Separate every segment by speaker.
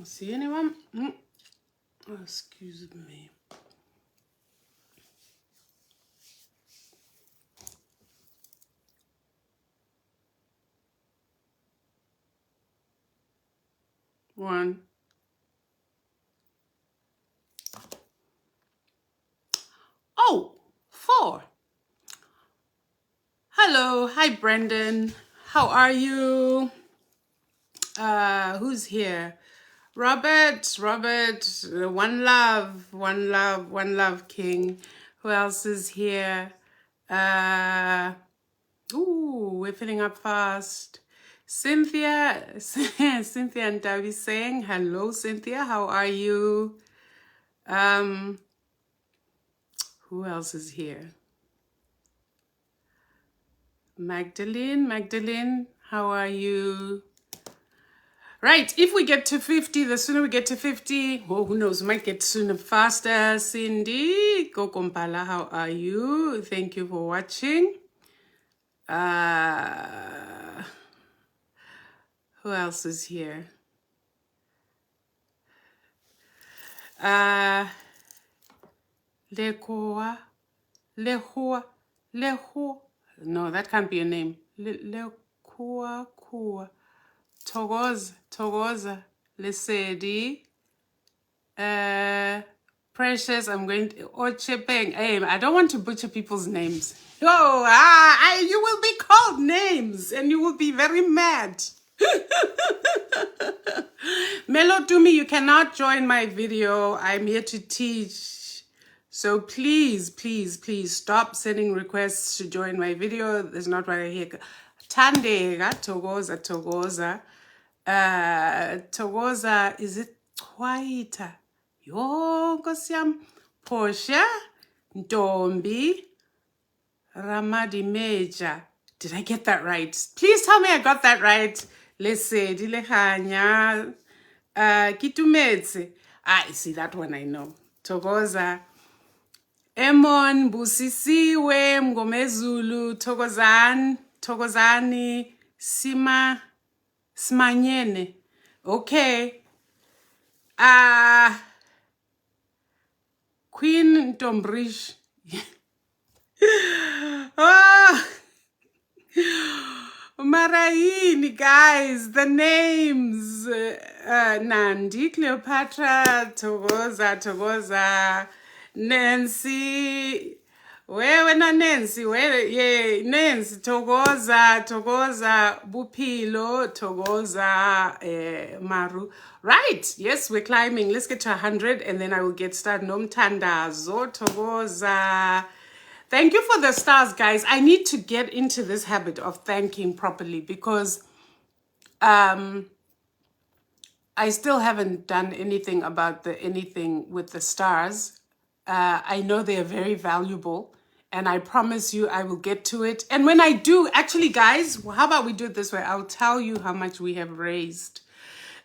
Speaker 1: See anyone? Oh, excuse me. One. Oh, four. Hello. Hi, Brendan. How are you? Who's here? Robert, one love, one love, King. Who else is here? We're filling up fast. Cynthia, Cynthia and Davi saying, hello, Cynthia, how are you? Who else is here? Magdalene, how are you? Right, if we get to 50, the sooner we get to 50, well, who knows, we might get sooner faster. Cindy, Kokompala, how are you? Thank you for watching. Who else is here? Lekoa. No, that can't be a name. Lekoa. Togoza. Lesedi. Precious, I'm going to Ochepeng. Hey, I don't want to butcher people's names. Oh, you will be called names and you will be very mad. Melodumi, you cannot join my video. I'm here to teach. So please stop sending requests to join my video. That's not what I hear. Tandega, Togoza. Togoza, is it Twaita? Yo, Kosiam. Portia, Ndombi, Ramadi Major. Did I get that right? Please tell me I got that right. Lesedi Lehanya. Kitumetse. See, that one I know. Togoza. Emon, Busisiwe, Mgomezulu, Tokozani, Smanyene. Okay. Queen Dombrish. Oh, Maraini, guys, the names. Nandi, Cleopatra, Togoza, Nancy. Where na Nancy? Where? Yeah, Nancy, Togoza, Bupilo, Togoza, Maru. Right, yes, we're climbing. Let's get to 100 and then I will get started. Nomtandazo, Togoza. Thank you for the stars, guys. I need to get into this habit of thanking properly because I still haven't done anything about anything with the stars. I know they are very valuable and I promise you I will get to it. And when I do, actually, guys, how about we do it this way? I'll tell you how much we have raised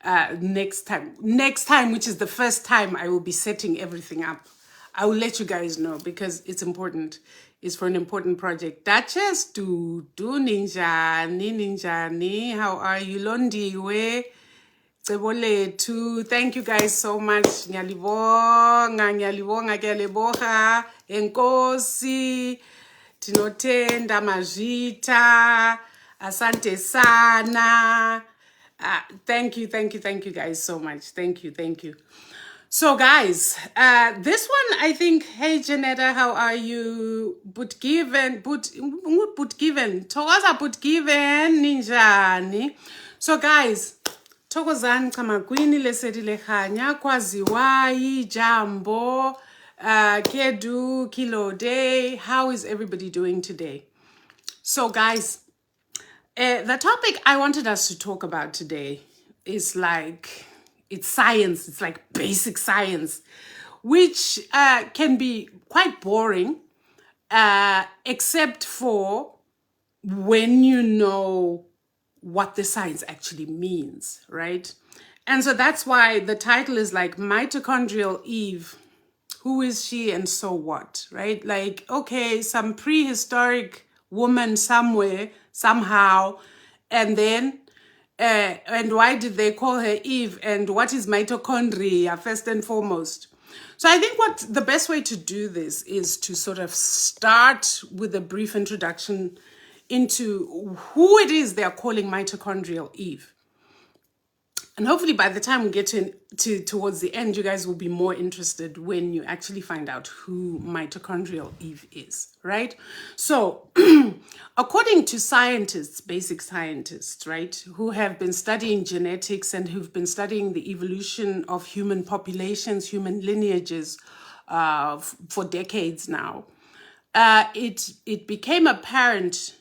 Speaker 1: next time. Next time, which is the first time I will be setting everything up. I will let you guys know because it's important. It's for an important project. Duchess, Ninjani, how are you? Londiwe, Cebolethu. Thank you guys so much. Nyalibonga, Keleboha, Enkosi, Tinotenda, Majita, Asante Sana. Thank you guys so much. Thank you. So guys, this one I think, hey Janetta, how are you? Towaza Ninjani. So guys, Thokozani Kamagwini Lesedi Lehanya, Kwaziwai, Jambo, Kedu, Kilo Day. How is everybody doing today? So guys, the topic I wanted us to talk about today is it's science. It's like basic science, which can be quite boring, except for when you know what the science actually means, right? And so that's why the title is like Mitochondrial Eve. Who is she and so what, right? Like, okay, some prehistoric woman somewhere, somehow, and then And why did they call her Eve? And what is mitochondria, first and foremost? So I think what the best way to do this is to sort of start with a brief introduction into who it is they're calling mitochondrial Eve. And hopefully by the time we get towards the end, you guys will be more interested when you actually find out who mitochondrial Eve is, right? So according to scientists, basic scientists, right, who have been studying genetics and who've been studying the evolution of human populations, human lineages for decades now, it became apparent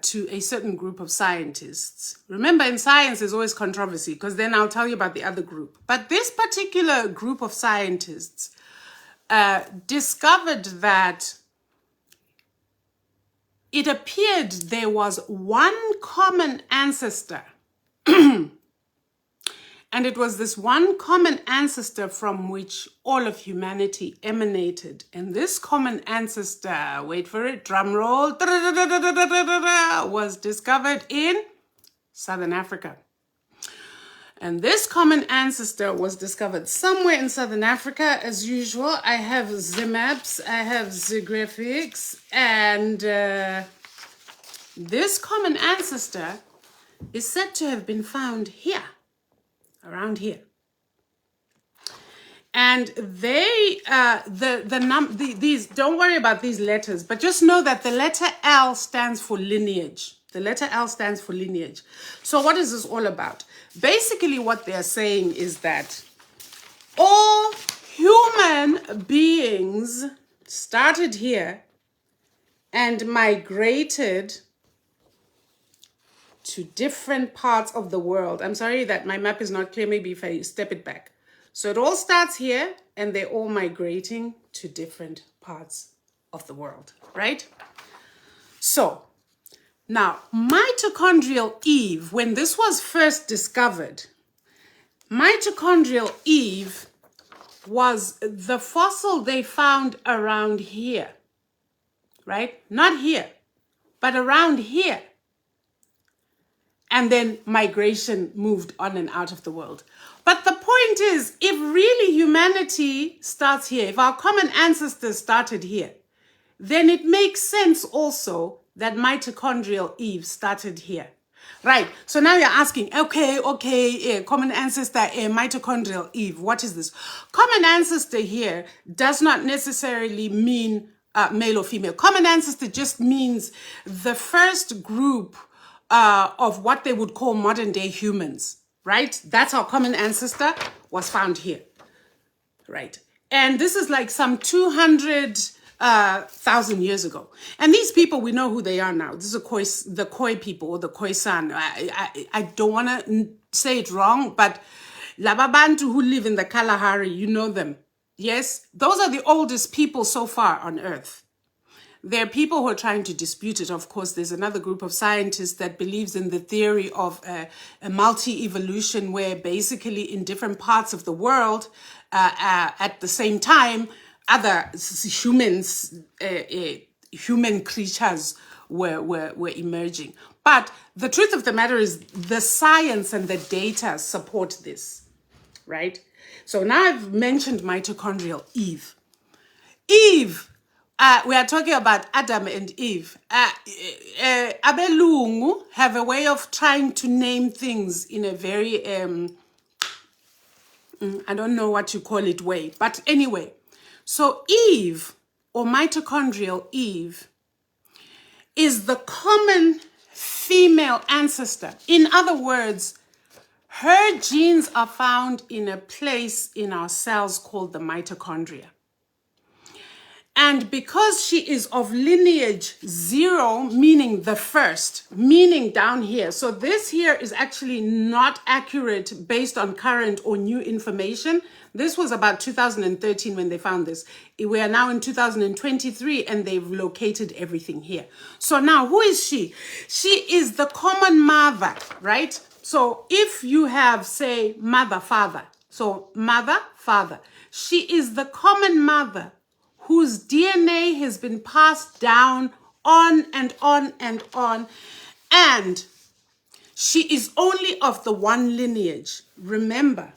Speaker 1: to a certain group of scientists. Remember, in science, there's always controversy, because then I'll tell you about the other group. But this particular group of scientists discovered that it appeared there was one common ancestor. And it was this one common ancestor from which all of humanity emanated. And this common ancestor, wait for it, drum roll, was discovered in Southern Africa. And this common ancestor was discovered somewhere in Southern Africa, as usual. I have the maps, I have the graphics, and this common ancestor is said to have been found here. Around here. And they, these, don't worry about these letters, but just know that the letter L stands for lineage. The letter L stands for lineage. So what is this all about? Basically what they're saying is that all human beings started here and migrated to different parts of the world. I'm sorry that my map is not clear. Maybe if I step it back. So it all starts here and they're all migrating to different parts of the world, right? So now mitochondrial Eve, when this was first discovered, mitochondrial Eve was the fossil they found around here, right? Not here, but around here. And then migration moved on and out of the world. But the point is, if really humanity starts here, if our common ancestors started here, then it makes sense also that mitochondrial Eve started here. Right, so now you're asking, okay, common ancestor, mitochondrial Eve, what is this? Common ancestor here does not necessarily mean male or female. Common ancestor just means the first group of what they would call modern day humans, right? That's our common ancestor was found here, right? And this is like some 200,000 years ago. And these people, we know who they are now. This is the Khoi people, or the Khoisan. I don't want to say it wrong, but Lababantu who live in the Kalahari, you know them. Yes, those are the oldest people so far on Earth. There are people who are trying to dispute it. Of course, there's another group of scientists that believes in the theory of a multi-evolution, where basically in different parts of the world, at the same time, other humans, human creatures were emerging. But the truth of the matter is the science and the data support this, right? So now I've mentioned mitochondrial Eve. Eve. We are talking about Adam and Eve. Abelungu have a way of trying to name things in a very, I don't know what you call it way. But anyway, so Eve, or mitochondrial Eve, is the common female ancestor. In other words, her genes are found in a place in our cells called the mitochondria. And because she is of lineage 0, meaning the first, meaning down here. So this here is actually not accurate based on current or new information. This was about 2013 when they found this. We are now in 2023 and they've located everything here. So now who is she? She is the common mother, right? So if you have, say, mother, father. So mother, father. She is the common mother whose DNA has been passed down on and on and on. And She is only of the one lineage. Remember,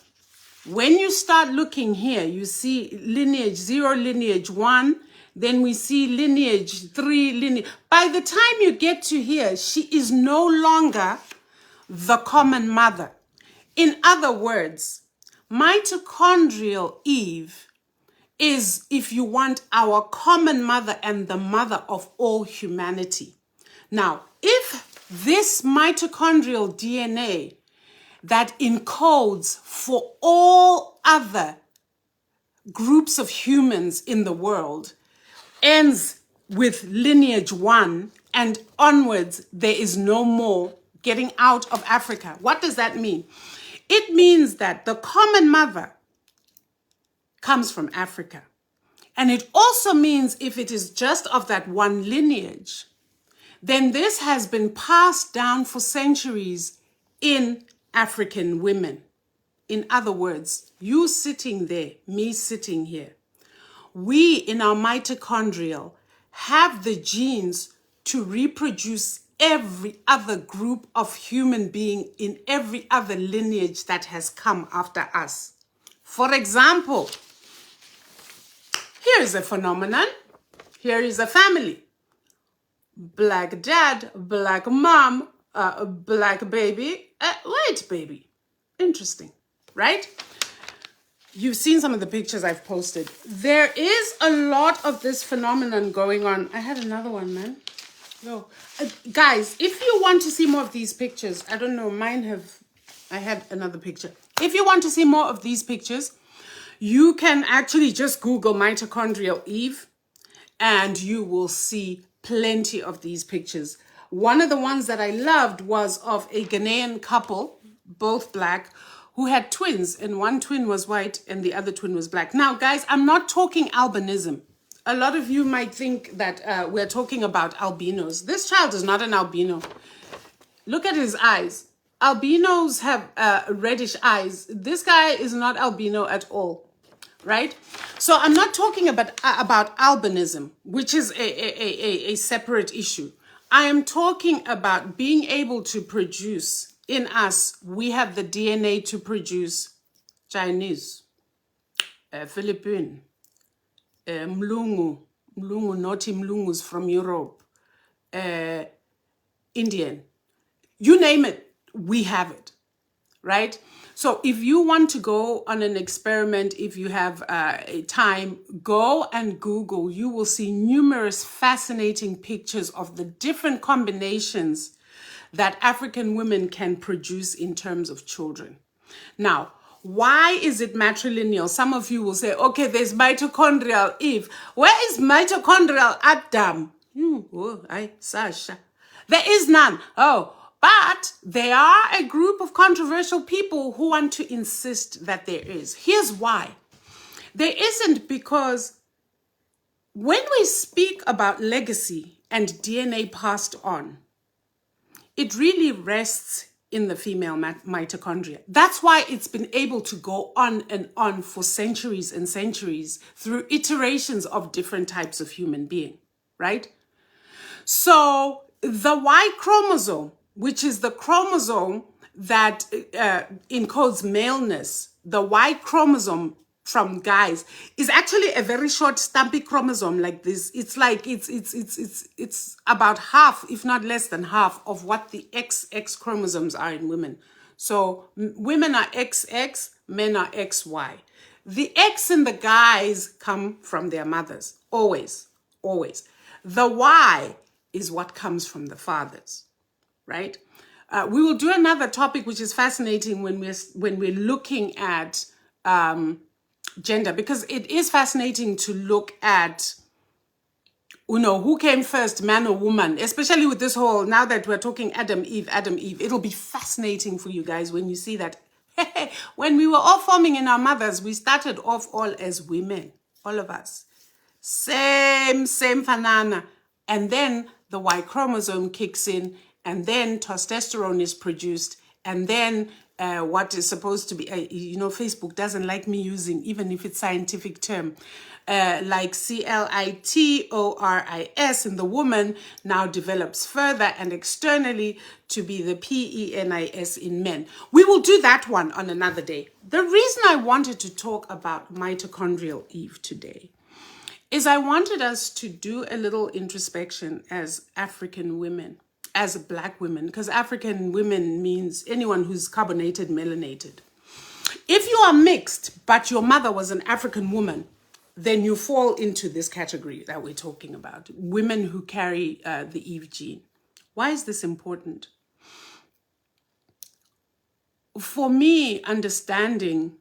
Speaker 1: when you start looking here, you see lineage 0, lineage 1, then we see lineage 3, lineage. By the time you get to here, she is no longer the common mother. In other words, mitochondrial Eve is, if you want, our common mother and the mother of all humanity. Now, if this mitochondrial DNA that encodes for all other groups of humans in the world ends with lineage 1 and onwards, there is no more getting out of Africa. What does that mean? It means that the common mother comes from Africa. And it also means if it is just of that one lineage, then this has been passed down for centuries in African women. In other words, you sitting there, me sitting here, we in our mitochondrial have the genes to reproduce every other group of human being in every other lineage that has come after us. For example, here is a phenomenon. Here is a family. Black dad, black mom, black baby, white baby. Interesting, right? You've seen some of the pictures I've posted. There is a lot of this phenomenon going on. I had another one, man. No. Guys, if you want to see more of these pictures, I don't know, I had another picture. If you want to see more of these pictures, you can actually just Google mitochondrial Eve and you will see plenty of these pictures. One of the ones that I loved was of a Ghanaian couple, both black, who had twins, and one twin was white and the other twin was black. Now, guys, I'm not talking albinism. A lot of you might think that we're talking about albinos. This child is not an albino. Look at his eyes. Albinos have reddish eyes. This guy is not albino at all, right? So I'm not talking about albinism, which is a separate issue. I am talking about being able to produce in us. We have the DNA to produce Chinese, Philippine, Mlungu, naughty Mlungus from Europe, Indian, you name it, we have it, right? So if you want to go on an experiment, if you have time, go and Google. You will see numerous fascinating pictures of the different combinations that African women can produce in terms of children. Now, why is it matrilineal? Some of you will say, okay, there's mitochondrial Eve. Where is mitochondrial Adam? Sasha. There is none. Oh, but there are a group of controversial people who want to insist that there is. Here's why. There isn't, because when we speak about legacy and DNA passed on, it really rests in the female mitochondria. That's why it's been able to go on and on for centuries and centuries through iterations of different types of human being, right? So the Y chromosome, which is the chromosome that encodes maleness, the Y chromosome from guys, is actually a very short stumpy chromosome like this. It's like it's about half, if not less than half, of what the XX chromosomes are in women. So women are XX, men are XY. The X in the guys come from their mothers, always. The Y is what comes from the fathers, right? We will do another topic which is fascinating when we're looking at gender, because it is fascinating to look at, who came first, man or woman, especially with this whole, now that we're talking Adam, Eve. It'll be fascinating for you guys when you see that when we were all forming in our mothers, we started off all as women, all of us. Same fanana. And then the Y chromosome kicks in, and then testosterone is produced, and then what is supposed to be, Facebook doesn't like me using, even if it's scientific term, like clitoris in the woman now develops further and externally to be the penis in men. We will do that one on another day. The reason I wanted to talk about mitochondrial Eve today is I wanted us to do a little introspection as African women, as Black women, because African women means anyone who's carbonated, melanated. If you are mixed, but your mother was an African woman, then you fall into this category that we're talking about, women who carry the Eve gene. Why is this important? For me, understanding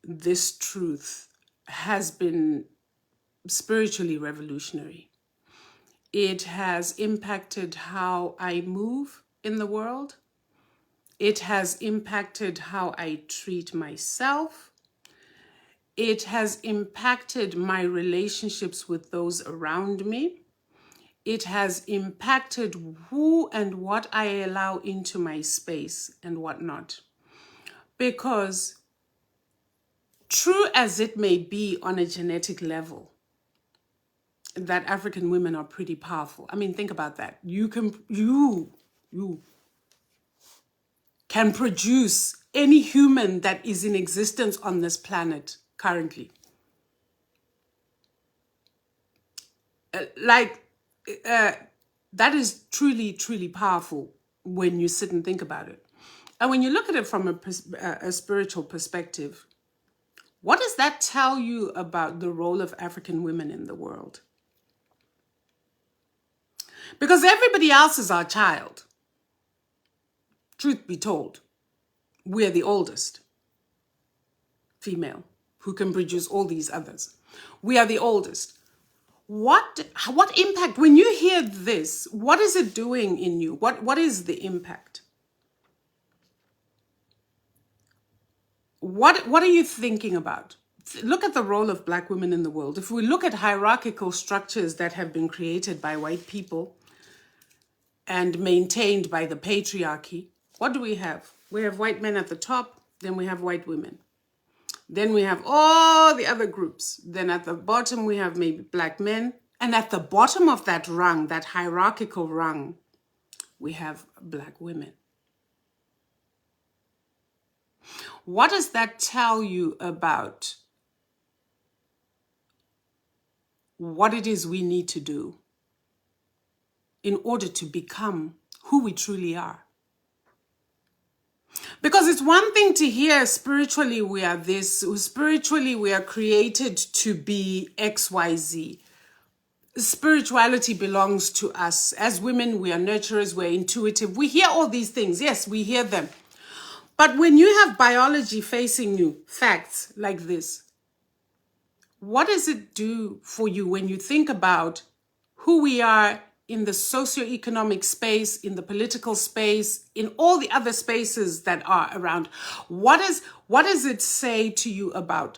Speaker 1: this truth has been spiritually revolutionary. It has impacted how I move in the world. It has impacted how I treat myself. It has impacted my relationships with those around me. It has impacted who and what I allow into my space and what not. Because true as it may be on a genetic level, that African women are pretty powerful. I mean, think about that. You can produce any human that is in existence on this planet currently. That is truly, truly powerful when you sit and think about it. And when you look at it from a spiritual perspective, what does that tell you about the role of African women in the world? Because everybody else is our child. Truth be told, we're the oldest female who can produce all these others. We are the oldest. What impact, when you hear this, what is it doing in you? What is the impact? What are you thinking about? Look at the role of Black women in the world. If we look at hierarchical structures that have been created by white people and maintained by the patriarchy, what do we have? We have white men at the top, then we have white women. Then we have all the other groups. Then at the bottom, we have maybe Black men. And at the bottom of that rung, that hierarchical rung, we have Black women. What does that tell you about what it is we need to do in order to become who we truly are? Because it's one thing to hear spiritually we are this, spiritually we are created to be XYZ. Spirituality belongs to us. As women, we are nurturers, we're intuitive. We hear all these things. Yes, we hear them. But when you have biology facing you, facts like this, what does it do for you when you think about who we are in the socioeconomic space, in the political space, in all the other spaces that are around? What does it say to you about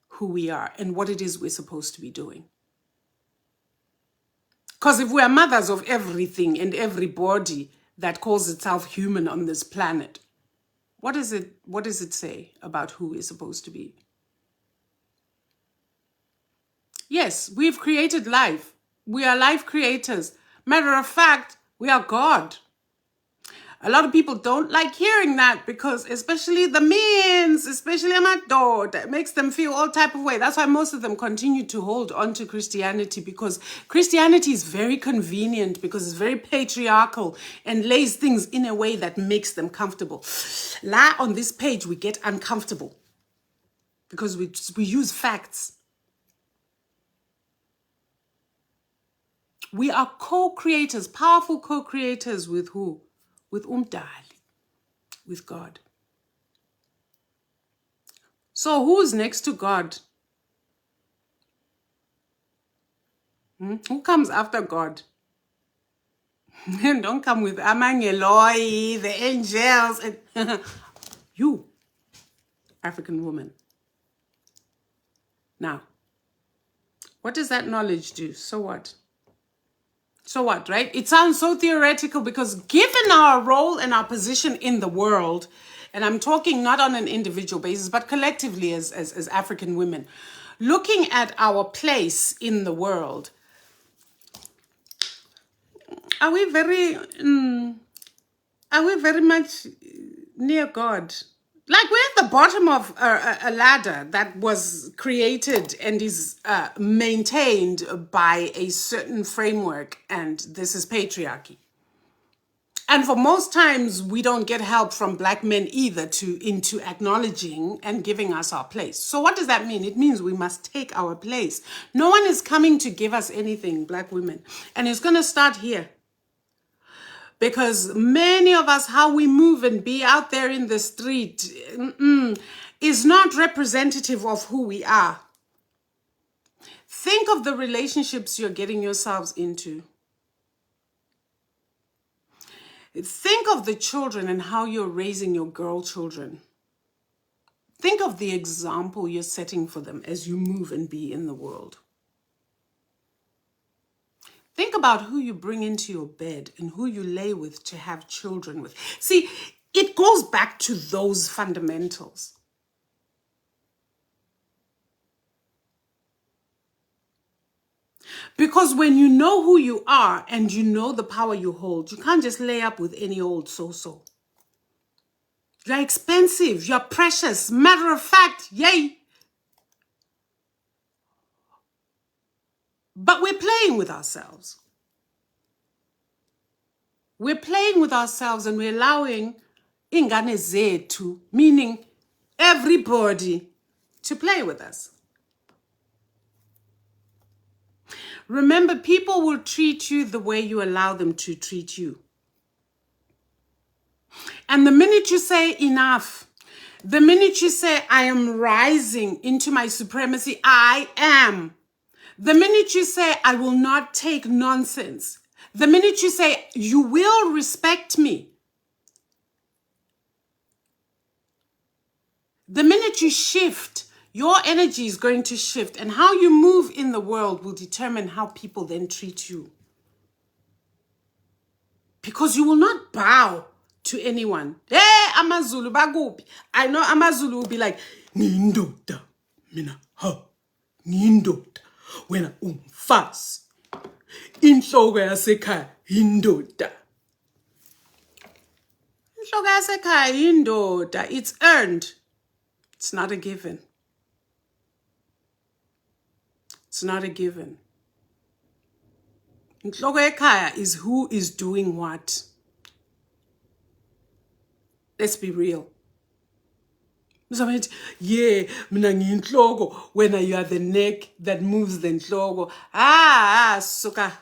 Speaker 1: who we are and what it is we're supposed to be doing? Because if we are mothers of everything and everybody that calls itself human on this planet, what does it say about who we're supposed to be? Yes, we've created life. We are life creators. Matter of fact, we are God. A lot of people don't like hearing that because especially the men, especially my daughter, it makes them feel all type of way. That's why most of them continue to hold on to Christianity, because Christianity is very convenient, because it's very patriarchal and lays things in a way that makes them comfortable. Lie on this page, we get uncomfortable because we use facts. We are co-creators, powerful co-creators with who? With Umdali, with God. So who's next to God? Who comes after God? Don't come with Amangeloi, the angels. And you, African woman. Now, what does that knowledge do? So what? So what, right? It sounds so theoretical because given our role and our position in the world, and I'm talking not on an individual basis, but collectively as African women, looking at our place in the world, are we very much near God? Like we're at the bottom of a ladder that was created and is maintained by a certain framework, and this is patriarchy. And for most times, we don't get help from Black men either into acknowledging and giving us our place. So what does that mean? It means we must take our place. No one is coming to give us anything, Black women. And it's going to start here. Because many of us, how we move and be out there in the street is not representative of who we are. Think of the relationships you're getting yourselves into. Think of the children and how you're raising your girl children. Think of the example you're setting for them as you move and be in the world. Think about who you bring into your bed and who you lay with to have children with. See, it goes back to those fundamentals. Because when you know who you are and you know the power you hold, you can't just lay up with any old so-so. You're expensive, you're precious. Matter of fact, yay. But we're playing with ourselves. We're playing with ourselves and we're allowing ingane zethu, meaning everybody, to play with us. Remember, people will treat you the way you allow them to treat you. And the minute you say enough, the minute you say I am rising into my supremacy, I am. The minute you say I will not take nonsense, the minute you say you will respect me, the minute you shift, your energy is going to shift, and how you move in the world will determine how people then treat you. Because you will not bow to anyone. Hey, Amazulu bagupi. I know Amazulu will be like, Nindoda, mina ha, Nindoda, wena umfasi. Inhloko yasekhaya indoda. Inhloko yasekhaya indoda. It's earned. It's not a given. It's not a given. Inhloko ekhaya is who is doing what. Let's be real. Yeah, mina ngiyinhloko, when you are the neck that moves the nhloko. Suka.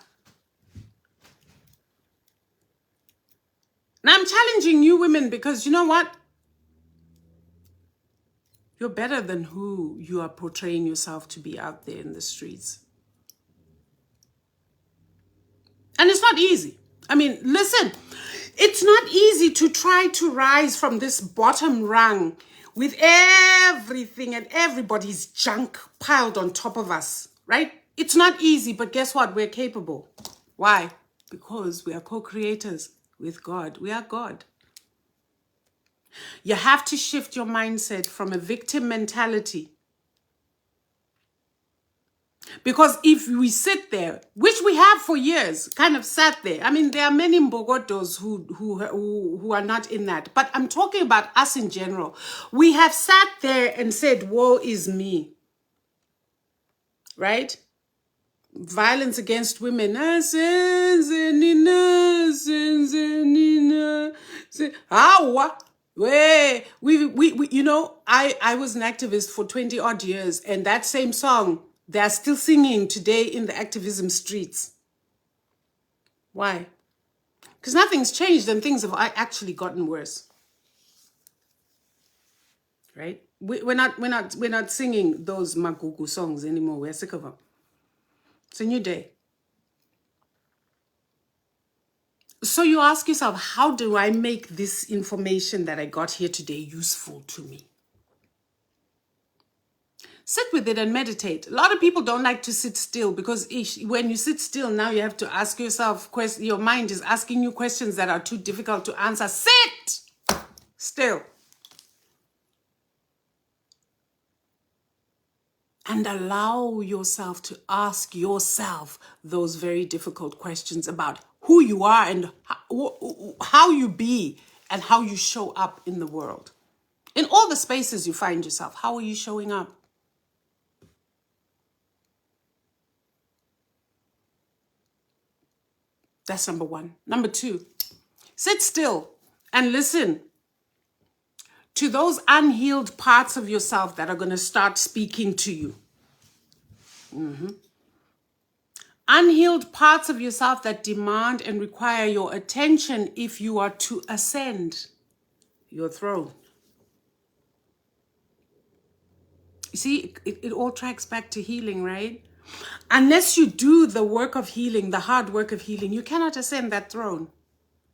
Speaker 1: Now I'm challenging you women because you know what? You're better than who you are portraying yourself to be out there in the streets. And it's not easy. I mean, listen, it's not easy to try to rise from this bottom rung with everything and everybody's junk piled on top of us, right? It's not easy, but guess what? We're capable. Why? Because we are co-creators with God. We are God. You have to shift your mindset from a victim mentality. Because if we sit there, which we have for years, kind of sat there. I mean, there are many Mbogotos who are not in that. But I'm talking about us in general. We have sat there and said, woe is me. Right? Violence against women. We you know, I was an activist for 20 odd years, and that same song, they're still singing today in the activism streets. Why? Because nothing's changed and things have actually gotten worse. Right? We're not singing those Magugu songs anymore. We're sick of them. It's a new day. So you ask yourself, how do I make this information that I got here today useful to me? Sit with it and meditate. A lot of people don't like to sit still because when you sit still, now you have to ask yourself, your mind is asking you questions that are too difficult to answer. Sit still. And allow yourself to ask yourself those very difficult questions about who you are and how you be and how you show up in the world. In all the spaces you find yourself, how are you showing up? That's number one. Number two, sit still and listen to those unhealed parts of yourself that are going to start speaking to you. Unhealed parts of yourself that demand and require your attention if you are to ascend your throne. You see, it all tracks back to healing, right? Unless you do the work of healing, the hard work of healing, you cannot ascend that throne.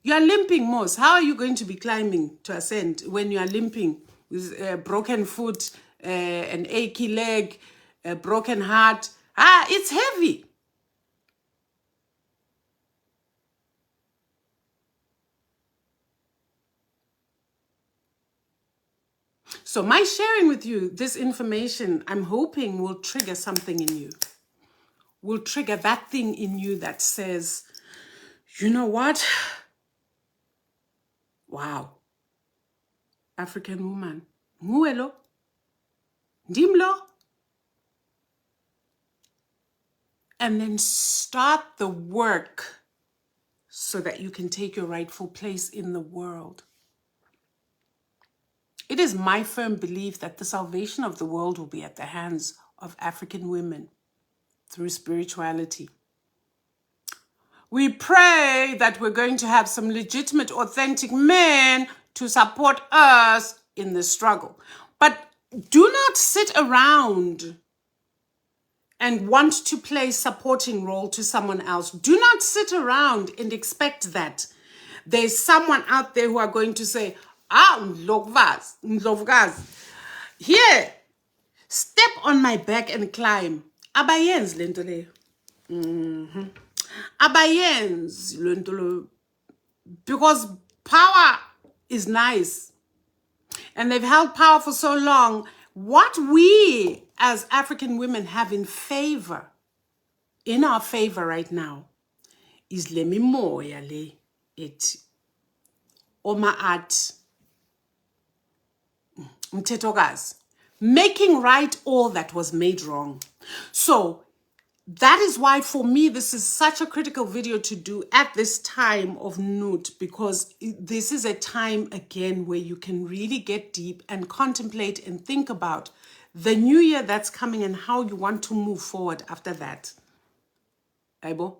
Speaker 1: You are limping, Mos. How are you going to be climbing to ascend when you are limping with a broken foot, an achy leg, a broken heart? It's heavy. So my sharing with you this information, I'm hoping will trigger something in you. Will trigger that thing in you that says, you know what? Wow. African woman. Nguelo. Dimlo. And then start the work so that you can take your rightful place in the world. It is my firm belief that the salvation of the world will be at the hands of African women through spirituality. We pray that we're going to have some legitimate, authentic men to support us in the struggle. But do not sit around and want to play supporting role to someone else. Do not sit around and expect that there's someone out there who are going to say, Ndlovukazi, here, step on my back and climb. Abayenzi lento leyo. Abayenzi lento leyo. Because power is nice. And they've held power for so long. What we as African women have in our favor right now, is le mimoya le ethi oma art mthethokazi, making right all that was made wrong. So that is why for me this is such a critical video to do at this time of Nut, because this is a time again where you can really get deep and contemplate and think about the new year that's coming and how you want to move forward after that. Aibo?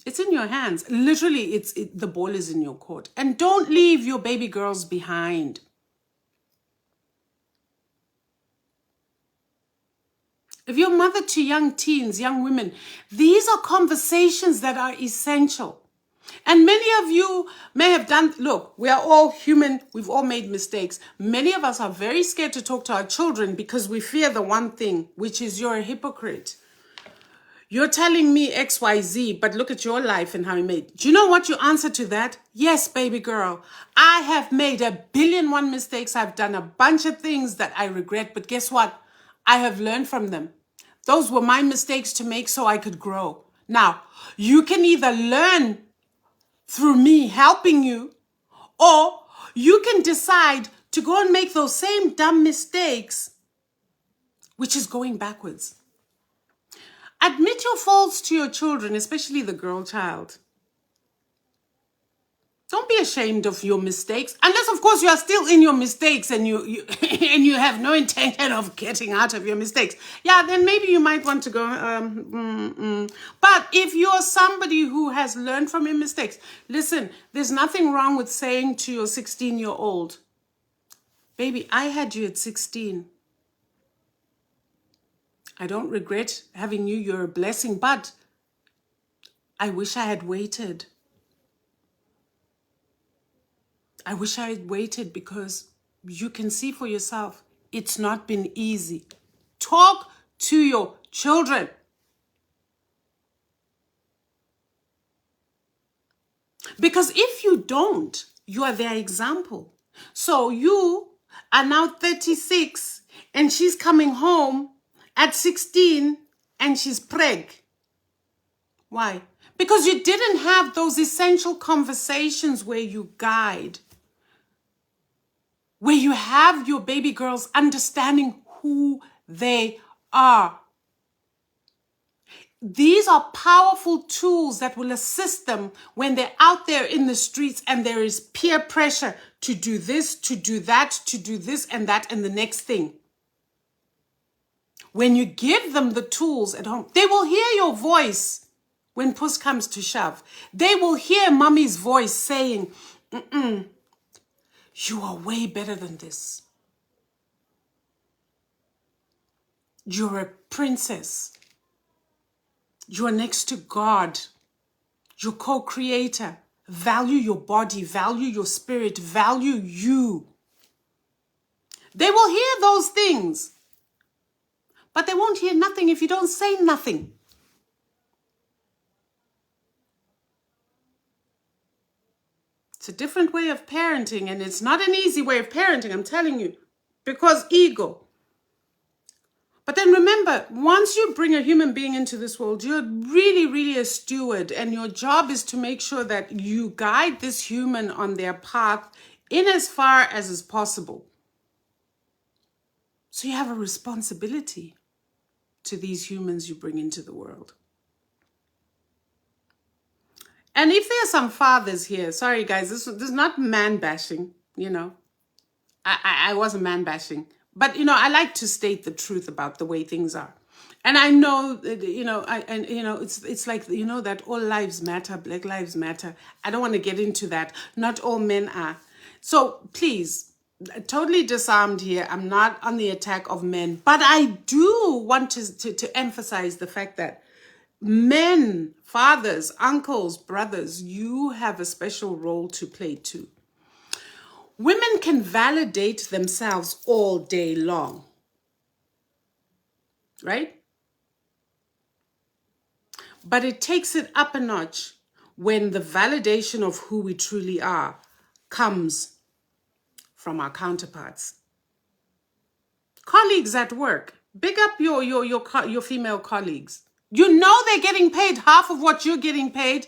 Speaker 1: It's in your hands. Literally, the ball is in your court. And don't leave your baby girls behind. If you're mother to young teens, young women, these are conversations that are essential. And many of you may have done, look, we are all human. We've all made mistakes. Many of us are very scared to talk to our children because we fear the one thing, which is you're a hypocrite. You're telling me X, Y, Z, but look at your life and how you made. Do you know what your answer to that? Yes, baby girl. I have made 1,000,000,001 mistakes. I've done a bunch of things that I regret, but guess what? I have learned from them. Those were my mistakes to make so I could grow. Now, you can either learn through me helping you, or you can decide to go and make those same dumb mistakes, which is going backwards. Admit your faults to your children, especially the girl child. Don't be ashamed of your mistakes, unless, of course, you are still in your mistakes and you and you have no intention of getting out of your mistakes. Yeah, then maybe you might want to go. But if you're somebody who has learned from your mistakes, listen, there's nothing wrong with saying to your 16-year-old, baby, I had you at 16. I don't regret having you. You're a blessing, but I wish I had waited. I wish I had waited, because you can see for yourself, it's not been easy Talk to your children. Because if you don't, you are their example. So you are now 36 and she's coming home at 16 and she's preg. Why? Because you didn't have those essential conversations where you guide, where you have your baby girls understanding who they are. These are powerful tools that will assist them when they're out there in the streets and there is peer pressure to do this, to do that, to do this and that and the next thing. When you give them the tools at home, they will hear your voice when push comes to shove. They will hear mommy's voice saying, you are way better than this. You're a princess. You are next to God, your co-creator. Value your body, value your spirit, value you. They will hear those things, but they won't hear nothing if you don't say nothing. It's a different way of parenting, and it's not an easy way of parenting, I'm telling you, because ego. But then remember, once you bring a human being into this world, you're really, really a steward. And your job is to make sure that you guide this human on their path in as far as is possible. So you have a responsibility to these humans you bring into the world. And if there are some fathers here, sorry guys, this is not man bashing, you know. I wasn't man bashing. But, you know, I like to state the truth about the way things are. And I know, you know, it's like, you know, that all lives matter, Black lives matter. I don't want to get into that. Not all men are. So please, totally disarmed here. I'm not on the attack of men. But I do want to emphasize the fact that men, fathers, uncles, brothers, you have a special role to play too. Women can validate themselves all day long, right? But it takes it up a notch when the validation of who we truly are comes from our counterparts. Colleagues at work, big up your female colleagues. You know they're getting paid half of what you're getting paid.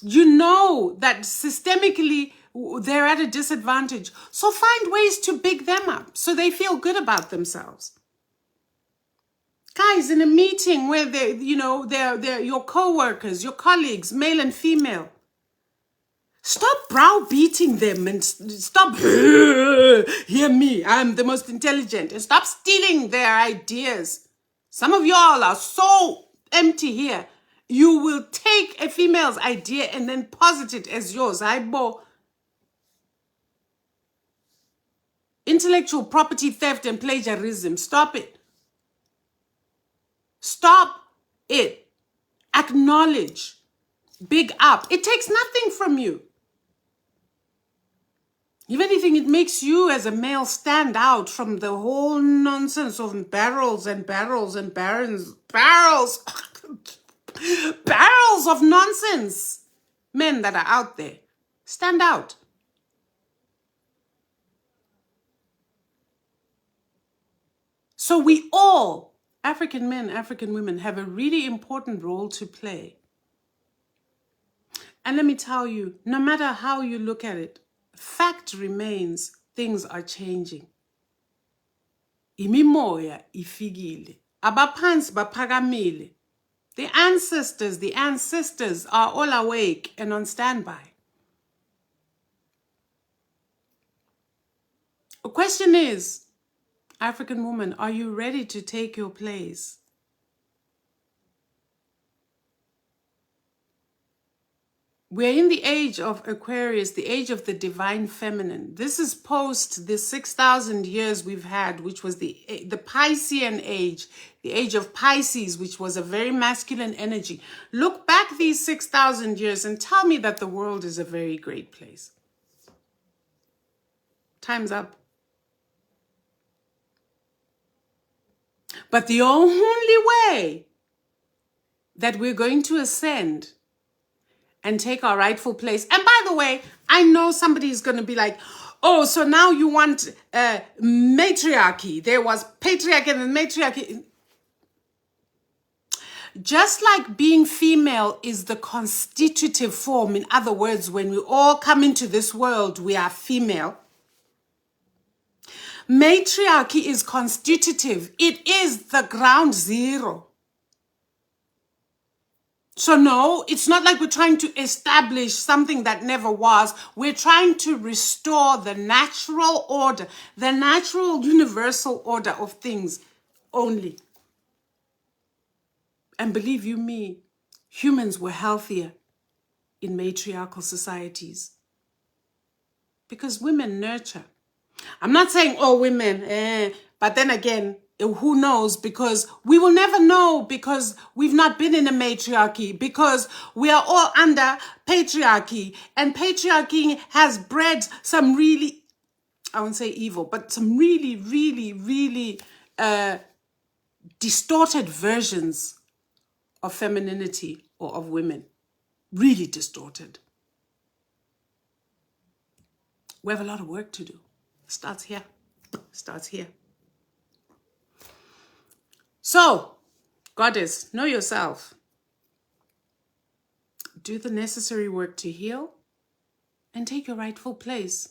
Speaker 1: You know that systemically they're at a disadvantage. So find ways to big them up so they feel good about themselves. Guys, in a meeting where they're your co-workers, your colleagues, male and female, stop browbeating them and stop, hear me, I'm the most intelligent, and stop stealing their ideas. Some of y'all are so empty here. You will take a female's idea and then posit it as yours. Intellectual property theft and plagiarism. Stop it. Stop it. Acknowledge. Big up. It takes nothing from you. If anything, it makes you as a male stand out from the whole nonsense of barrels and barrels and barrels of nonsense. Men that are out there. Stand out. So we all, African men, African women, have a really important role to play. And let me tell you, no matter how you look at it, fact remains, things are changing. Imimoya ifigile. Abaphansi baphakamile. The ancestors are all awake and on standby. The question is, African woman, are you ready to take your place? We're in the age of Aquarius, the age of the divine feminine. This is post the 6,000 years we've had, which was the Piscean age, the age of Pisces, which was a very masculine energy. Look back these 6,000 years and tell me that the world is a very great place. Time's up. But the only way that we're going to ascend and take our rightful place. And by the way, I know somebody is going to be like, oh, so now you want matriarchy. There was patriarchy and matriarchy. Just like being female is the constitutive form, in other words, when we all come into this world, we are female. Matriarchy is constitutive. It is the ground zero. So no, it's not like we're trying to establish something that never was. We're trying to restore the natural order, the natural universal order of things only. And believe you me, humans were healthier in matriarchal societies because women nurture. I'm not saying all women, but then again, who knows? Because we will never know, because we've not been in a matriarchy, because we are all under patriarchy, and patriarchy has bred some really, I won't say evil, but some really, really, really distorted versions of femininity or of women. Really distorted. We have a lot of work to do. Starts here. Starts here. So, goddess, know yourself. Do the necessary work to heal and take your rightful place.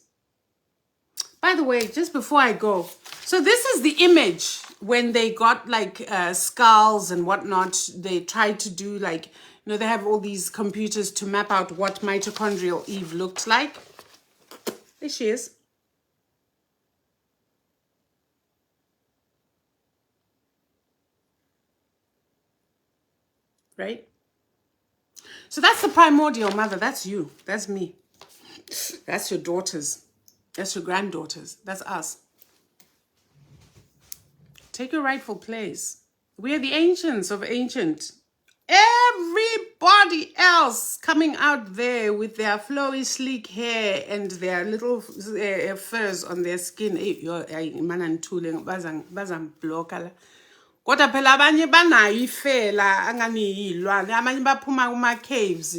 Speaker 1: By the way, just before I go, so this is the image when they got like skulls and whatnot. They tried to do like, you know, they have all these computers to map out what mitochondrial Eve looks like. There she is. Right? So that's the primordial mother. That's you. That's me. That's your daughters. That's your granddaughters. That's us. Take your rightful place. We are the ancients of ancient. Everybody else coming out there with their flowy, sleek hair and their little furs on their skin. Kodwa phela abanye banayo ifela angani yilwane, abanye baphuma kuma caves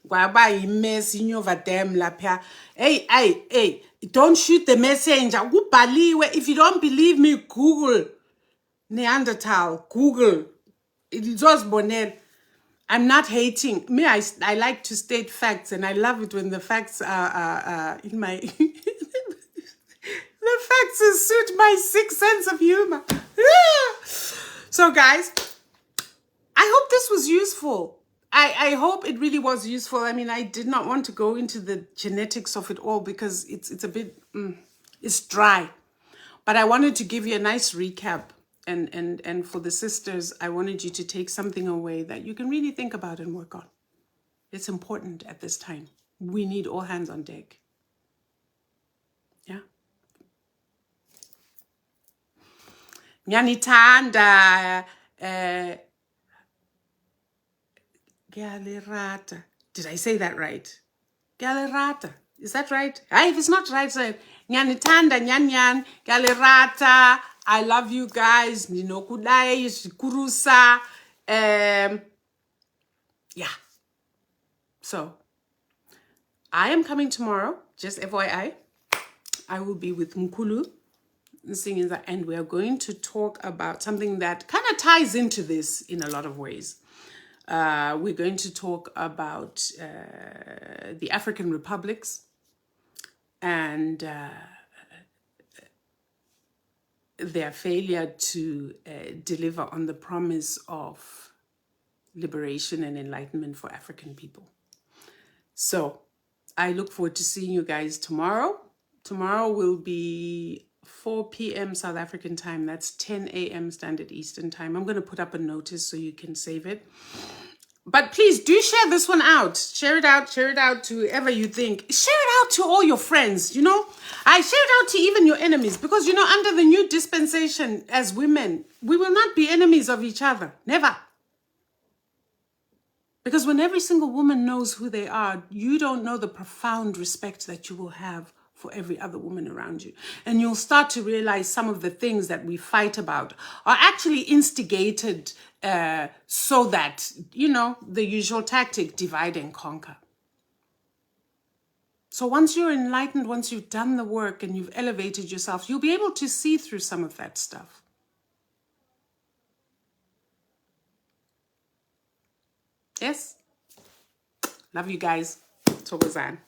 Speaker 1: kwaba yimess inyova dam lapha. Hey, don't shoot the messenger. Kubhaliwe. If you don't believe me, Google Neanderthal, Google. It was bonnet. I'm not hating. Me, I like to state facts, and I love it when the facts are in my the facts suit my sick sense of humor. So guys, I hope this was useful. I hope it really was useful. I mean, I did not want to go into the genetics of it all because it's a bit, it's dry. But I wanted to give you a nice recap. And for the sisters, I wanted you to take something away that you can really think about and work on. It's important at this time. We need all hands on deck. Yeah. Nyanitanda, Galerata. Did I say that right? Galerata. Is that right? If it's not right, say Nyanitanda, Nyan, Galerata. I love you guys. Ninokudai, Kurusa. Yeah. So, I am coming tomorrow, just FYI. I will be with Mkulu, singing that, and we are going to talk about something that kind of ties into this in a lot of ways. We're going to talk about the African republics and their failure to deliver on the promise of liberation and enlightenment for African people. So I look forward to seeing you guys tomorrow. Tomorrow will be 4 p.m. South African time. That's 10 a.m. Standard Eastern time. I'm going to put up a notice so you can save it. But please do share this one out. Share it out to whoever you think. Share it out to all your friends, you know. I share it out to even your enemies because, you know, under the new dispensation as women, we will not be enemies of each other. Never. Because when every single woman knows who they are, you don't know the profound respect that you will have for every other woman around you. And you'll start to realize some of the things that we fight about are actually instigated so that, you know, the usual tactic, divide and conquer. So once you're enlightened, once you've done the work and you've elevated yourself, you'll be able to see through some of that stuff. Yes? Love you guys. Thokozani.